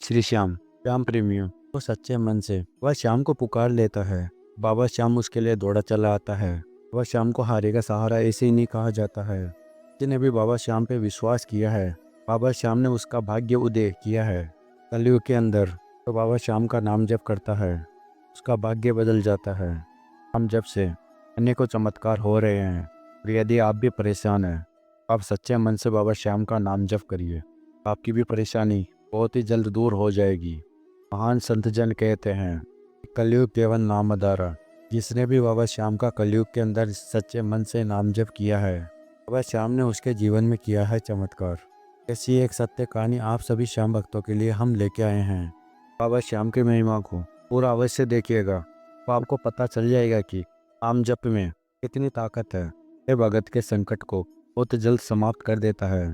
श्री श्याम, श्याम प्रेमियों, वो सच्चे मन से वह श्याम को पुकार लेता है। बाबा श्याम उसके लिए दौड़ा चला आता है। वह श्याम को हारे का सहारा ऐसे ही नहीं कहा जाता है। जिन्हें भी बाबा श्याम पे विश्वास किया है, बाबा श्याम ने उसका भाग्य उदय किया है। कलयुग के अंदर तो बाबा श्याम का नाम जप करता है, उसका भाग्य बदल जाता है। हम जब से अनेकों चमत्कार हो रहे हैं, और यदि आप भी परेशान हैं, आप सच्चे मन से बाबा श्याम का नाम जप करिए। आपकी भी परेशानी बहुत ही जल्द दूर हो जाएगी। महान संत जन कहते हैं, कलयुग केवल नाम आधारा। जिसने भी बाबा श्याम का कलयुग के अंदर सच्चे मन से नाम जप किया है, बाबा श्याम ने उसके जीवन में किया है चमत्कार। ऐसी एक सत्य कहानी आप सभी श्याम भक्तों के लिए हम लेके आए हैं। बाबा श्याम की महिमा को पूरा अवश्य देखिएगा, तो आपको पता चल जाएगा कि नाम जप में कितनी ताकत है। ये भगत के संकट को बहुत जल्द समाप्त कर देता है।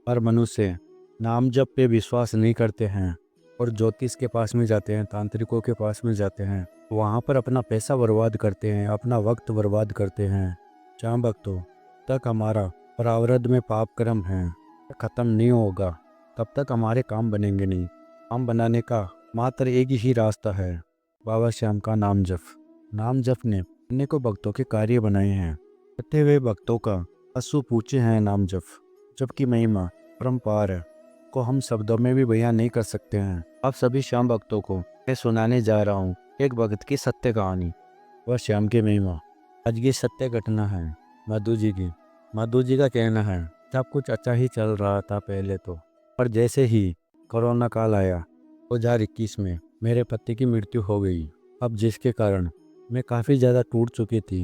पर मनुष्य नाम जप पे विश्वास नहीं करते हैं और ज्योतिष के पास में जाते हैं, तांत्रिकों के पास में जाते हैं, वहाँ पर अपना पैसा बर्बाद करते हैं, अपना वक्त बर्बाद करते हैं। श्याम भक्तों, तक हमारा प्रारब्ध में पाप कर्म है ख़त्म नहीं होगा, तब तक हमारे काम बनेंगे नहीं। काम बनाने का मात्र एक ही रास्ता है, बाबा श्याम का नाम जप। नाम जप ने अनेकों भक्तों के कार्य बनाए हैं। कटे हुए भक्तों का अश्रु पूछे हैं नाम जप। जबकि महिमा परम्पार है को हम शब्दों में भी बयान नहीं कर सकते हैं। आप सभी श्याम भक्तों को मैं सुनाने जा रहा हूँ एक भक्त की सत्य कहानी, वह श्याम की महिमा। आज की सत्य घटना है मधु जी की। मधु जी का कहना है, सब कुछ अच्छा ही चल रहा था पहले तो, पर जैसे ही कोरोना काल आया 2021 में मेरे पति की मृत्यु हो गई। अब जिसके कारण मैं काफ़ी ज़्यादा टूट चुकी थी।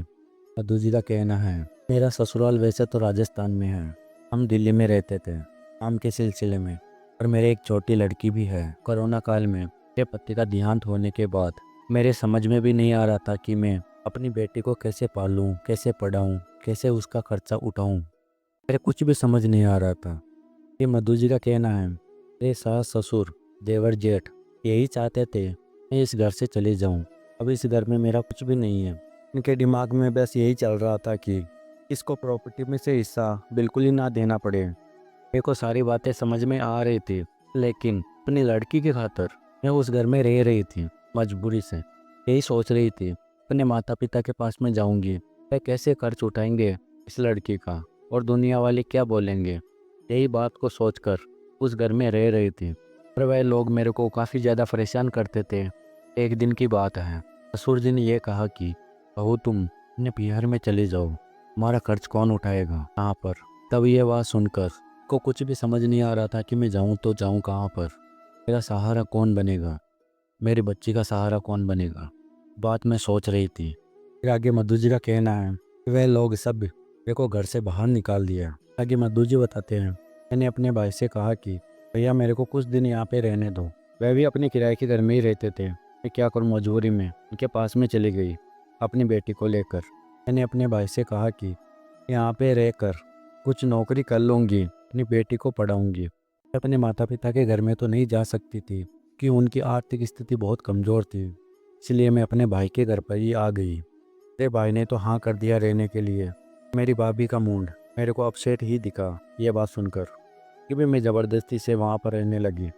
मधु जी का कहना है, मेरा ससुराल वैसे तो राजस्थान में है, हम दिल्ली में रहते थे काम के सिलसिले में, और मेरे एक छोटी लड़की भी है। कोरोना काल में मेरे पति का देहांत होने के बाद मेरे समझ में भी नहीं आ रहा था कि मैं अपनी बेटी को कैसे पालूं, कैसे पढ़ाऊं, कैसे उसका खर्चा उठाऊं। मेरे कुछ भी समझ नहीं आ रहा था। ये मधु जी का कहना है, मेरे सास ससुर देवर जेठ यही चाहते थे मैं इस घर से चले जाऊं। अब इस घर में मेरा कुछ भी नहीं है। इनके दिमाग में बस यही चल रहा था कि इसको प्रॉपर्टी में से हिस्सा बिल्कुल ही ना देना पड़े। मेरे को सारी बातें समझ में आ रही थी, लेकिन अपनी लड़की की खातर मैं उस घर में रह रही थी मजबूरी से। यही सोच रही थी अपने माता पिता के पास में जाऊंगी, वह कैसे खर्च उठाएंगे इस लड़की का, और दुनिया वाले क्या बोलेंगे। यही बात को सोचकर उस घर में रह रही थी। पर वह लोग मेरे को काफ़ी ज़्यादा परेशान करते थे। एक दिन की बात है, ससुर जी ने यह कहा कि बहू तुम अपने बिहार में चले जाओ, हमारा खर्च कौन उठाएगा कहाँ पर। तब ये बात सुनकर को कुछ भी समझ नहीं आ रहा था कि मैं जाऊं तो जाऊं कहाँ पर, मेरा सहारा कौन बनेगा, मेरी बच्ची का सहारा कौन बनेगा। बात मैं सोच रही थी। फिर आगे मधु जी का कहना है कि वह लोग सब मेरे को घर से बाहर निकाल दिया। आगे मधु जी बताते हैं, मैंने अपने भाई से कहा कि भैया मेरे को कुछ दिन यहाँ पे रहने दो। वह भी अपने किराए के घर में ही रहते थे। मैं क्या करूँ, मजबूरी में उनके पास में चली गई अपनी बेटी को लेकर। मैंने अपने भाई से कहा कि यहाँ पे रहकर कुछ नौकरी कर लूँगी, अपनी बेटी को पढ़ाऊँगी। अपने माता पिता के घर में तो नहीं जा सकती थी कि उनकी आर्थिक स्थिति बहुत कमज़ोर थी, इसलिए मैं अपने भाई के घर पर ही आ गई। मेरे भाई ने तो हाँ कर दिया रहने के लिए। मेरी भाभी का मूड मेरे को अपसेट ही दिखा ये बात सुनकर, कि भी मैं ज़बरदस्ती से वहाँ पर रहने लगी।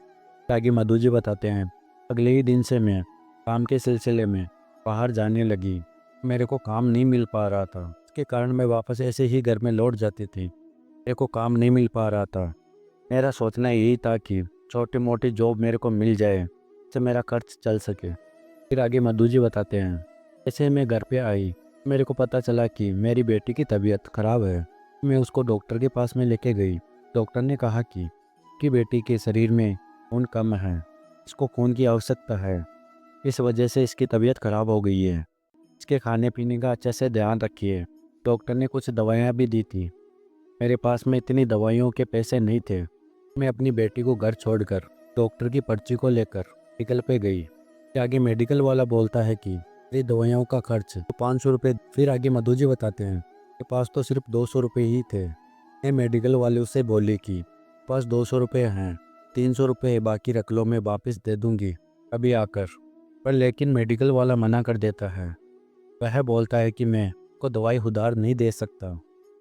ताकि मधु जी बताते हैं, अगले ही दिन से मैं काम के सिलसिले में बाहर जाने लगी। मेरे को काम नहीं मिल पा रहा था, इसके कारण मैं वापस ऐसे ही घर में लौट जाती थी। मेरे को काम नहीं मिल पा रहा था। मेरा सोचना यही था कि छोटी मोटी जॉब मेरे को मिल जाए, जिससे मेरा खर्च चल सके। फिर आगे मधु जी बताते हैं, ऐसे मैं घर पे आई, मेरे को पता चला कि मेरी बेटी की तबीयत ख़राब है। मैं उसको डॉक्टर के पास में लेके गई। डॉक्टर ने कहा कि बेटी के शरीर में खून कम है, इसको खून की आवश्यकता है, इस वजह से इसकी तबीयत ख़राब हो गई है, इसके खाने पीने का अच्छे से ध्यान रखिए। डॉक्टर ने कुछ दवाइयाँ भी दी थी। मेरे पास में इतनी दवाइयों के पैसे नहीं थे। मैं अपनी बेटी को घर छोड़कर डॉक्टर की पर्ची को लेकर मेडिकल पे गई। आगे मेडिकल वाला बोलता है कि मेरी दवाइयों का खर्च तो 500 रुपये। फिर आगे मधु जी बताते हैं, मेरे पास तो सिर्फ 200 रुपये ही थे। मैं मेडिकल वाले से बोली कि पास 200 रुपये हैं, 300 रुपये बाकी रख लो, मैं वापस दे दूंगी अभी आकर। पर लेकिन मेडिकल वाला मना कर देता है। वह बोलता है कि मैं को दवाई उधार नहीं दे सकता,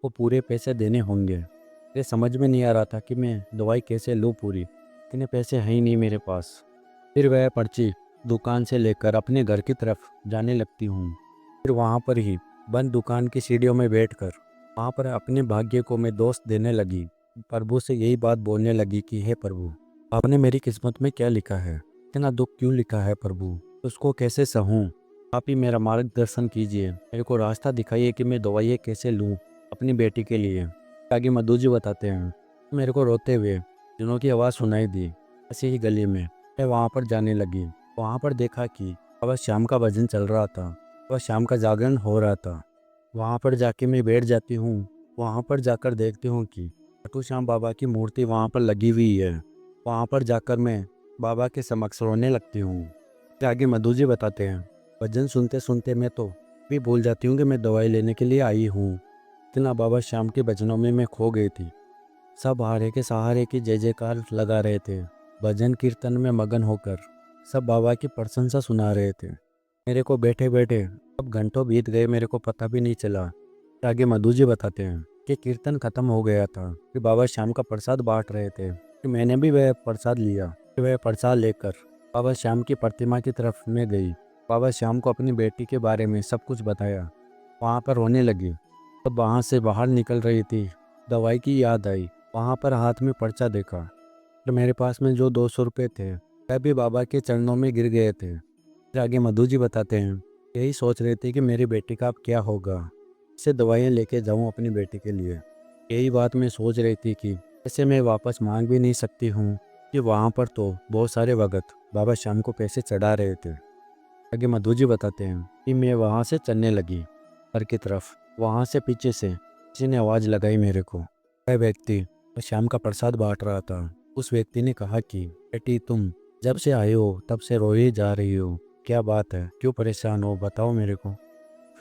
वो पूरे पैसे देने होंगे। मुझे समझ में नहीं आ रहा था कि मैं दवाई कैसे लूँ पूरी, इतने पैसे हैं ही नहीं मेरे पास। फिर वह पर्ची दुकान से लेकर अपने घर की तरफ जाने लगती हूँ। फिर वहाँ पर ही बंद दुकान की सीढ़ियों में बैठकर वहाँ पर अपने भाग्य को मैं दोस्त देने लगी। प्रभु से यही बात बोलने लगी कि हे प्रभु, आपने मेरी किस्मत में क्या लिखा है, इतना दुख क्यों लिखा है प्रभु, उसको कैसे सहूँ। आप ही मेरा मार्गदर्शन कीजिए, मेरे को रास्ता दिखाइए कि मैं दवाइयाँ कैसे लूँ अपनी बेटी के लिए। आगे मधु जी बताते हैं, मेरे को रोते हुए दिनों की आवाज़ सुनाई दी। ऐसी ही गली में मैं वहाँ पर जाने लगी। वहाँ पर देखा कि बाबा श्याम का भजन चल रहा था, बाबा श्याम का जागरण हो रहा था। वहाँ पर जाके मैं बैठ जाती हूँ। वहाँ पर जाकर देखती हूँ कि खाटू श्याम बाबा की मूर्ति वहाँ पर लगी हुई है। वहाँ पर जाकर मैं बाबा के समक्ष रोने लगती हूँ। फिर आगे मधु जी बताते हैं, भजन सुनते सुनते मैं तो भी भूल जाती हूँ कि मैं दवाई लेने के लिए आई हूँ। इतना बाबा श्याम के भजनों में मैं खो गई थी। सब हारे के सहारे की जय जयकार लगा रहे थे। भजन कीर्तन में मगन होकर सब बाबा की प्रशंसा सुना रहे थे। मेरे को बैठे बैठे अब घंटों बीत गए, मेरे को पता भी नहीं चला। आगे मधु जी बताते हैं कि कीर्तन खत्म हो गया था, फिर बाबा श्याम का प्रसाद बांट रहे थे। फिर मैंने भी वह प्रसाद लिया। फिर वह प्रसाद लेकर बाबा श्याम की प्रतिमा की तरफ मैं गई। बाबा श्याम को अपनी बेटी के बारे में सब कुछ बताया। वहाँ पर रोने लगी। तब वहाँ से बाहर निकल रही थी, दवाई की याद आई। वहाँ पर हाथ में पर्चा देखा, तो मेरे पास में जो 200 रुपये थे वह भी बाबा के चरणों में गिर गए थे। फिर आगे मधु जी बताते हैं, यही सोच रहे थे कि मेरी बेटी का अब क्या होगा, इसे दवाइयाँ लेके जाऊँ अपनी बेटी के लिए। यही बात मैं सोच रही थी कि ऐसे मैं वापस मांग भी नहीं सकती हूँ कि वहाँ पर तो बहुत सारे भगत बाबा श्याम को पैसे चढ़ा रहे थे। आगे मधु जी बताते हैं कि मैं वहाँ से चलने लगी घर की तरफ। वहाँ से पीछे से किसी ने आवाज़ लगाई मेरे को। वह व्यक्ति श्याम का प्रसाद बांट रहा था। उस व्यक्ति ने कहा कि बेटी, तुम जब से आए हो तब से रोई जा रही हो, क्या बात है, क्यों परेशान हो, बताओ मेरे को।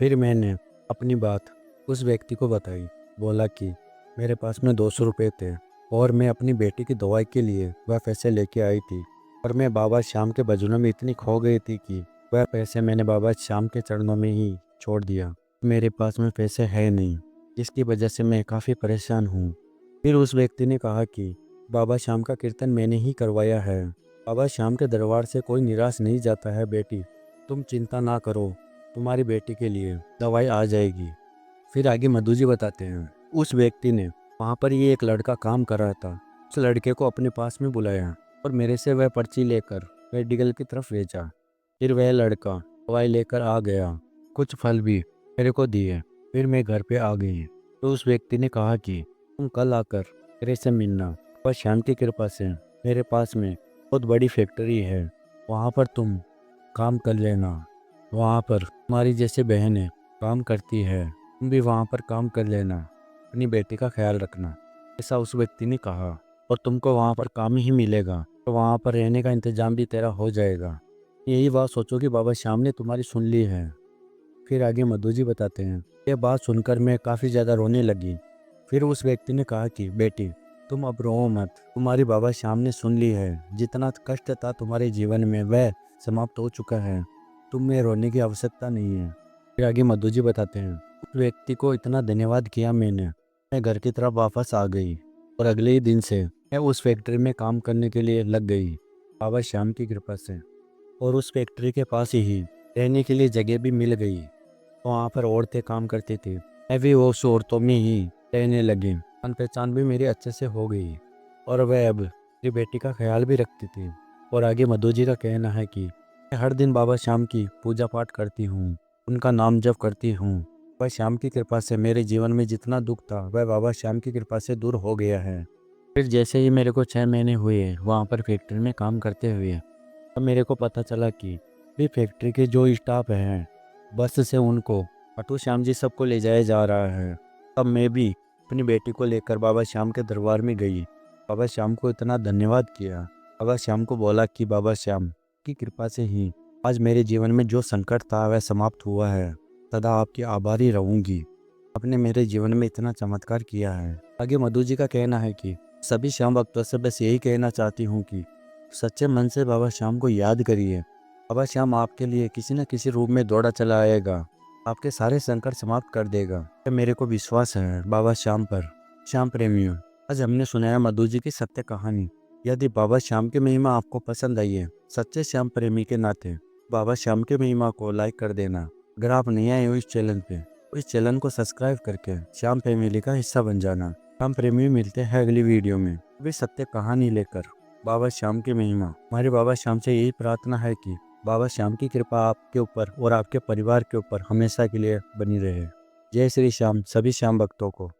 फिर मैंने अपनी बात उस व्यक्ति को बताई। बोला कि मेरे पास में 200 रुपये थे और मैं अपनी बेटी की दवाई के लिए वह पैसे लेके आई थी, और मैं बाबा श्याम के भजनों में इतनी खो गई थी कि वह पैसे मैंने बाबा श्याम के चरणों में ही छोड़ दिया। मेरे पास में पैसे है नहीं, जिसकी वजह से मैं काफ़ी परेशान हूँ। फिर उस व्यक्ति ने कहा कि बाबा श्याम का कीर्तन मैंने ही करवाया है। बाबा श्याम के दरबार से कोई निराश नहीं जाता है बेटी, तुम चिंता ना करो, तुम्हारी बेटी के लिए दवाई आ जाएगी। फिर आगे मधु जी बताते हैं, उस व्यक्ति ने वहाँ पर ये एक लड़का काम कर रहा था, उस लड़के को अपने पास में बुलाया और मेरे से वह पर्ची लेकर मेडिकल की तरफ भेजा। फिर वह लड़का दवाई लेकर आ गया, कुछ फल भी मेरे को दिए। फिर मैं घर पे आ गई तो उस व्यक्ति ने कहा कि तुम कल आकर मेरे से मिलना, और श्याम की कृपा से मेरे पास में बहुत बड़ी फैक्ट्री है, वहाँ पर तुम काम कर लेना। वहाँ पर तुम्हारी जैसे बहनें काम करती है, तुम भी वहाँ पर काम कर लेना, अपनी बेटी का ख्याल रखना, ऐसा उस व्यक्ति ने कहा। और तुमको वहाँ पर काम ही मिलेगा, तो वहाँ पर रहने का इंतजाम भी तेरा हो जाएगा। यही बात सोचो कि बाबा श्याम ने तुम्हारी सुन ली है। फिर आगे मधु जी बताते हैं, यह बात सुनकर मैं काफ़ी ज़्यादा रोने लगी। फिर उस व्यक्ति ने कहा कि बेटी, तुम अब रो मत, तुम्हारी बाबा श्याम ने सुन ली है, जितना कष्ट था तुम्हारे जीवन में वह समाप्त हो चुका है, तुम्हें रोने की आवश्यकता नहीं है। फिर आगे मधु जी बताते हैं, उस व्यक्ति को इतना धन्यवाद किया मैंने, मैं घर की तरफ वापस आ गई और अगले ही दिन से मैं उस फैक्ट्री में काम करने के लिए लग गई बाबा श्याम की कृपा से। और उस फैक्ट्री के पास ही रहने के लिए जगह भी मिल गई। वहाँ पर औरतें काम करती थी, मैं भी उस औरतों में ही रहने लगी। जान पहचान भी मेरी अच्छे से हो गई और वह अब मेरी बेटी का ख्याल भी रखती थी। और आगे मधु जी का कहना है कि मैं हर दिन बाबा श्याम की पूजा पाठ करती हूँ, उनका नाम जप करती हूँ। बाबा श्याम की कृपा से मेरे जीवन में जितना दुख था वह बाबा श्याम की कृपा से दूर हो गया है। फिर जैसे ही मेरे को 6 महीने हुए वहाँ पर फैक्ट्री में काम करते हुए, तब मेरे को पता चला कि भी फैक्ट्री के जो स्टाफ हैं बस से उनको खाटू श्याम जी सबको ले जाया जा रहा है। तब मैं भी अपनी बेटी को लेकर बाबा श्याम के दरबार में गई। बाबा श्याम को इतना धन्यवाद किया। बाबा श्याम को बोला कि बाबा श्याम की कृपा से ही आज मेरे जीवन में जो संकट था वह समाप्त हुआ है, सदा आपकी आभारी रहूंगी, आपने मेरे जीवन में इतना चमत्कार किया है। आगे मधु जी का कहना है कि सभी श्याम भक्तों से बस यही कहना चाहती हूँ कि सच्चे मन से बाबा श्याम को याद करिए। बाबा श्याम आपके लिए किसी न किसी रूप में दौड़ा चला आएगा, आपके सारे संकट समाप्त कर देगा। मेरे को विश्वास है बाबा श्याम पर। श्याम प्रेमियों, आज हमने सुनाया मधु जी की सत्य कहानी। यदि बाबा श्याम की महिमा आपको पसंद आई है, सच्चे श्याम प्रेमी के नाते बाबा श्याम की महिमा को लाइक कर देना। अगर आप नए आए हो इस चैनल पे, तो इस चैनल को सब्सक्राइब करके श्याम फैमिली का हिस्सा बन जाना। श्याम प्रेमी मिलते हैं अगली वीडियो में वे सत्य कहानी लेकर। बाबा श्याम की महिमा। हमारे बाबा श्याम से यही प्रार्थना है कि बाबा श्याम की कृपा आपके ऊपर और आपके परिवार के ऊपर हमेशा के लिए बनी रहे। जय श्री श्याम सभी श्याम भक्तों को।